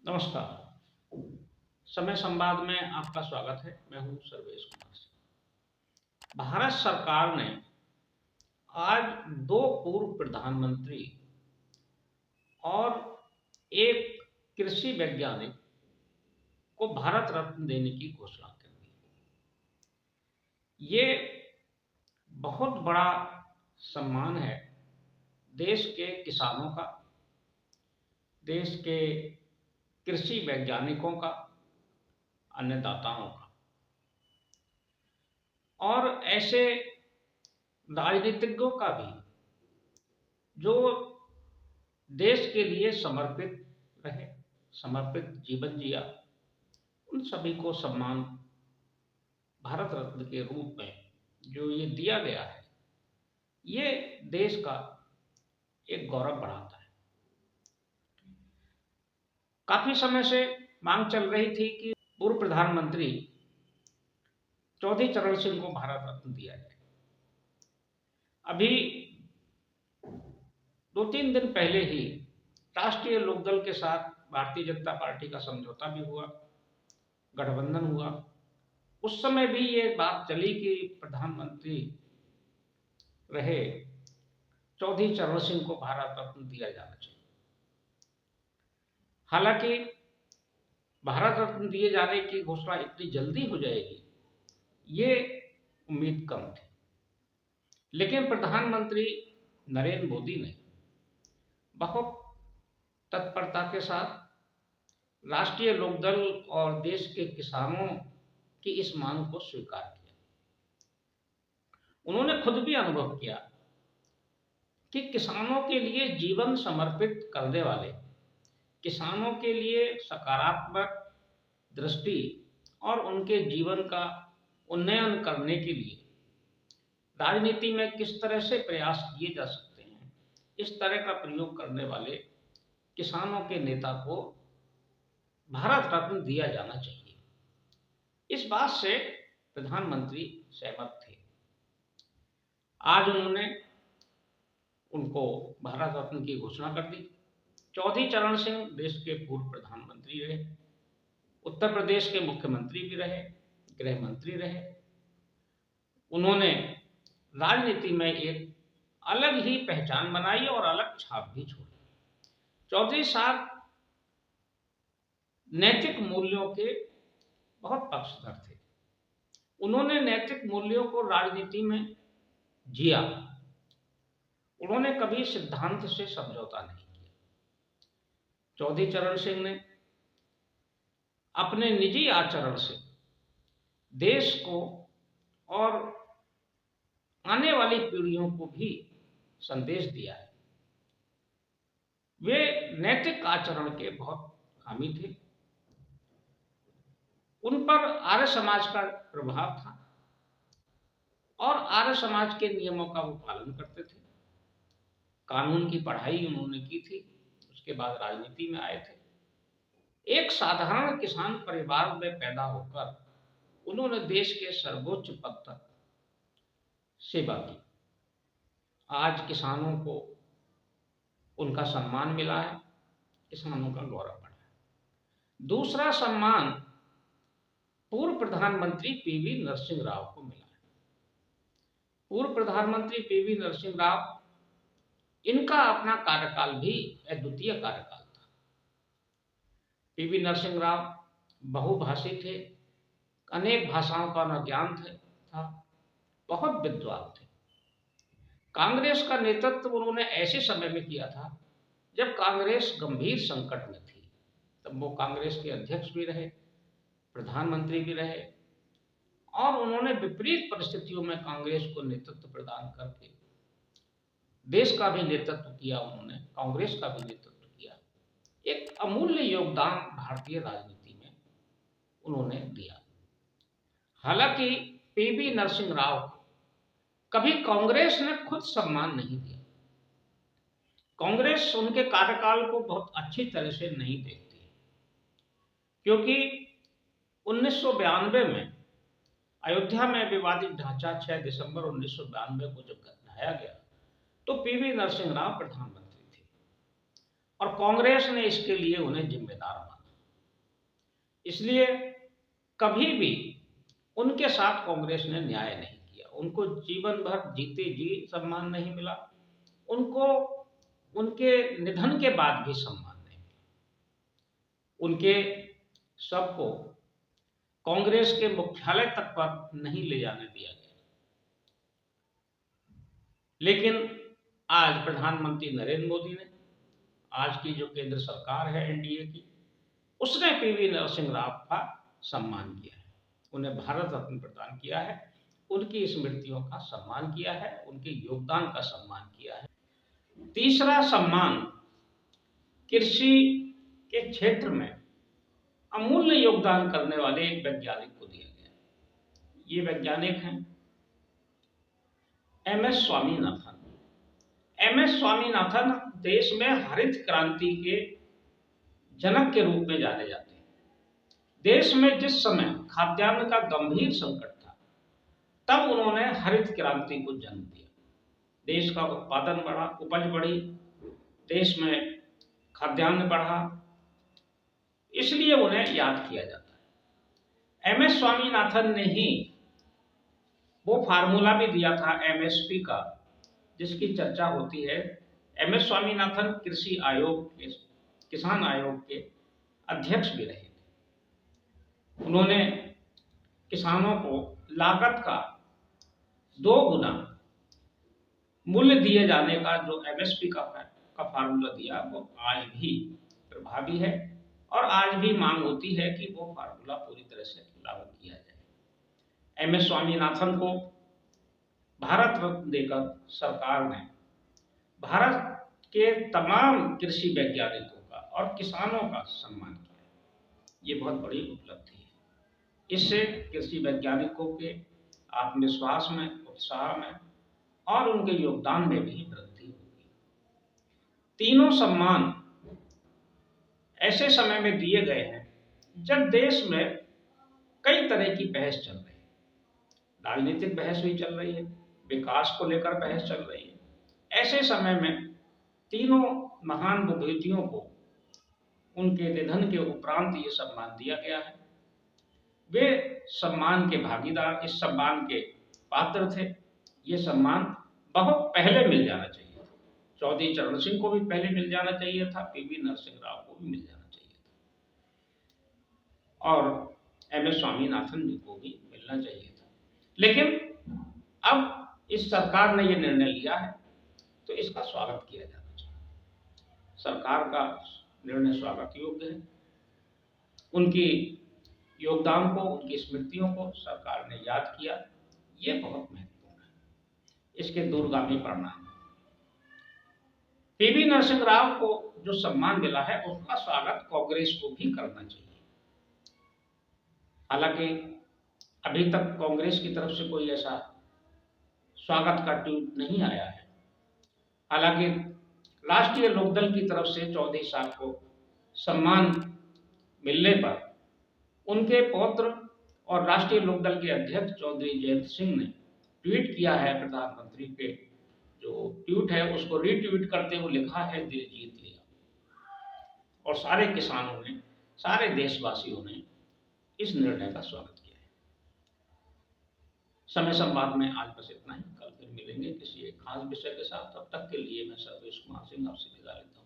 नमस्कार। समय संवाद में आपका स्वागत है। मैं हूं सर्वेश कुमार सिंह। भारत सरकार ने आज दो पूर्व प्रधानमंत्री और एक कृषि वैज्ञानिक को भारत रत्न देने की घोषणा कर दी। ये बहुत बड़ा सम्मान है देश के किसानों का, देश के कृषि वैज्ञानिकों का, अन्नदाताओं का और ऐसे राजनीतिज्ञों का भी जो देश के लिए समर्पित रहे, समर्पित जीवन जिया। उन सभी को सम्मान भारत रत्न के रूप में जो ये दिया गया है, ये देश का एक गौरव बढ़ाता है। काफी समय से मांग चल रही थी कि पूर्व प्रधानमंत्री चौधरी चरण सिंह को भारत रत्न दिया जाए। अभी 2-3 दिन पहले ही राष्ट्रीय लोकदल के साथ भारतीय जनता पार्टी का समझौता भी हुआ, गठबंधन हुआ। उस समय भी ये बात चली कि प्रधानमंत्री रहे चौधरी चरण सिंह को भारत रत्न दिया जाना चाहिए। हालांकि भारत रत्न दिए जाने की घोषणा इतनी जल्दी हो जाएगी, ये उम्मीद कम थी। लेकिन प्रधानमंत्री नरेंद्र मोदी ने बहुत तत्परता के साथ राष्ट्रीय लोकदल और देश के किसानों की इस मांग को स्वीकार किया। उन्होंने खुद भी अनुभव किया कि किसानों के लिए जीवन समर्पित करने वाले, किसानों के लिए सकारात्मक दृष्टि और उनके जीवन का उन्नयन करने के लिए राजनीति में किस तरह से प्रयास किए जा सकते हैं, इस तरह का प्रयोग करने वाले किसानों के नेता को भारत रत्न दिया जाना चाहिए। इस बात से प्रधानमंत्री सहमत थे। आज उन्होंने उनको भारत रत्न की घोषणा कर दी। चौधरी चरण सिंह देश के पूर्व प्रधानमंत्री रहे, उत्तर प्रदेश के मुख्यमंत्री भी रहे, गृह मंत्री रहे। उन्होंने राजनीति में एक अलग ही पहचान बनाई और अलग छाप भी छोड़ी। चौधरी साहब नैतिक मूल्यों के बहुत पक्षधर थे। उन्होंने नैतिक मूल्यों को राजनीति में जिया। उन्होंने कभी सिद्धांत से समझौता नहीं किया। चौधरी चरण सिंह ने अपने निजी आचरण से देश को और आने वाली पीढ़ियों को भी संदेश दिया है। वे नैतिक आचरण के बहुत हामी थे। उन पर आर्य समाज का प्रभाव था और आर्य समाज के नियमों का वो पालन करते थे। कानून की पढ़ाई उन्होंने की थी, उसके बाद राजनीति में आए थे। एक साधारण किसान परिवार में पैदा होकर उन्होंने देश के सर्वोच्च पद तक सेवा की। आज किसानों को उनका सम्मान मिला है, किसानों का गौरव बढ़ा है। दूसरा सम्मान पूर्व प्रधानमंत्री पीवी नरसिंह राव को मिला है। पूर्व प्रधानमंत्री पीवी नरसिंह राव, इनका अपना कार्यकाल भी अद्वितीय कार्यकाल था। पीवी नरसिंह राव बहुभाषी थे, अनेक भाषाओं का ज्ञान था, बहुत विद्वान थे। कांग्रेस का नेतृत्व उन्होंने ऐसे समय में किया था जब कांग्रेस गंभीर संकट में थी। तब वो कांग्रेस के अध्यक्ष भी रहे, प्रधानमंत्री भी रहे और उन्होंने विपरीत परिस्थितियों में कांग्रेस को नेतृत्व प्रदान करके देश का भी नेतृत्व किया। उन्होंने कांग्रेस का भी नेतृत्व किया। एक अमूल्य योगदान भारतीय राजनीति में उन्होंने दिया। हालांकि पीवी नरसिंह राव कभी कांग्रेस ने खुद सम्मान नहीं दिया। कांग्रेस उनके कार्यकाल को बहुत अच्छी तरह से नहीं देखती है, क्योंकि 1992 में अयोध्या में विवादित ढांचा 6 दिसंबर 1992 को जब ढाया गया तो पीवी नरसिंह राव प्रधानमंत्री थे और कांग्रेस ने इसके लिए उन्हें जिम्मेदार माना। इसलिए कभी भी उनके साथ कांग्रेस ने न्याय नहीं किया। उनको जीवन भर जीते जी सम्मान नहीं मिला, उनको उनके निधन के बाद भी सम्मान नहीं मिला। उनके शव को कांग्रेस के मुख्यालय तक पर नहीं ले जाने दिया गया। लेकिन आज प्रधानमंत्री नरेंद्र मोदी ने, आज की जो केंद्र सरकार है एनडीए की, उसने पीवी नरसिंह राव का सम्मान किया है, उन्हें भारत रत्न प्रदान किया है, उनकी स्मृतियों का सम्मान किया है, उनके योगदान का सम्मान किया है। तीसरा सम्मान कृषि के क्षेत्र में अमूल्य योगदान करने वाले एक वैज्ञानिक को दिया गया। ये वैज्ञानिक हैं एमएस स्वामीनाथन। एमएस स्वामीनाथन देश में हरित क्रांति के जनक के रूप में जाने जाते हैं। देश में जिस समय खाद्यान्न का गंभीर संकट था, तब उन्होंने हरित क्रांति को जन्म दिया। देश का उत्पादन बढ़ा, उपज बढ़ी, देश में खाद्यान्न बढ़ा, इसलिए उन्हें याद किया जाता है। एमएस स्वामीनाथन ने ही वो फार्मूला भी दिया था एमएसपी का, जिसकी चर्चा होती है। एमएस स्वामीनाथन कृषि आयोग के, किसान आयोग के अध्यक्ष भी रहे थे। उन्होंने किसानों को लागत का 2 गुना मूल्य दिए जाने का जो एमएसपी का फार्मूला दिया, वो आज भी प्रभावी है और आज भी मांग होती है कि वो फार्मूला पूरी तरह से लागू किया जाए। एमएस स्वामीनाथन को भारत रत्न देकर सरकार ने भारत के तमाम कृषि वैज्ञानिकों का और किसानों का सम्मान किया। ये बहुत बड़ी उपलब्धि है। इससे कृषि वैज्ञानिकों के आत्मविश्वास में, उत्साह में और उनके योगदान में भी वृद्धि होगी। तीनों सम्मान ऐसे समय में दिए गए हैं जब देश में कई तरह की बहस चल रही है। राजनीतिक बहस भी चल रही है, विकास को लेकर बहस चल रही है। ऐसे समय में तीनों महान विभूतियों को उनके निधन के उपरांत ये सम्मान दिया गया है। वे सम्मान के भागीदार, इस सम्मान के पात्र थे। ये सम्मान बहुत पहले मिल जाना चाहिए था। चौधरी चरण सिंह को भी पहले मिल जाना चाहिए था, पीवी नरसिंह राव को भी मिल जाना चाहिए था और एमएस स्वामीनाथन जी को भी मिलना चाहिए था। लेकिन अब इस सरकार ने ये निर्णय लिया है तो इसका स्वागत किया जाना चाहिए। सरकार का निर्णय स्वागत योग्य है। उनकी योगदान को, उनकी स्मृतियों को सरकार ने याद किया, ये बहुत महत्वपूर्ण है। इसके दूरगामी परिणाम। पीवी नरसिंह राव को जो सम्मान मिला है, उसका स्वागत कांग्रेस को भी करना चाहिए। हालांकि अभी तक कांग्रेस की तरफ से कोई ऐसा स्वागत का ट्वीट नहीं आया है। हालांकि राष्ट्रीय लोकदल की तरफ से चौधरी साहब को सम्मान मिलने पर उनके पौत्र और राष्ट्रीय लोकदल के अध्यक्ष चौधरी जयंत सिंह ने ट्वीट किया है। प्रधानमंत्री के जो ट्वीट है उसको रीट्वीट करते हुए लिखा है, दिल जीत लिया। और सारे किसानों ने, सारे देशवासियों ने इस निर्णय का स्वागत किया है। समय संवाद में आज बस इतना ही। कल फिर मिलेंगे किसी एक खास विषय के साथ। तब तक के लिए मैं सर्वेश कुमार सिंह आपसे विदा लेता हूँ।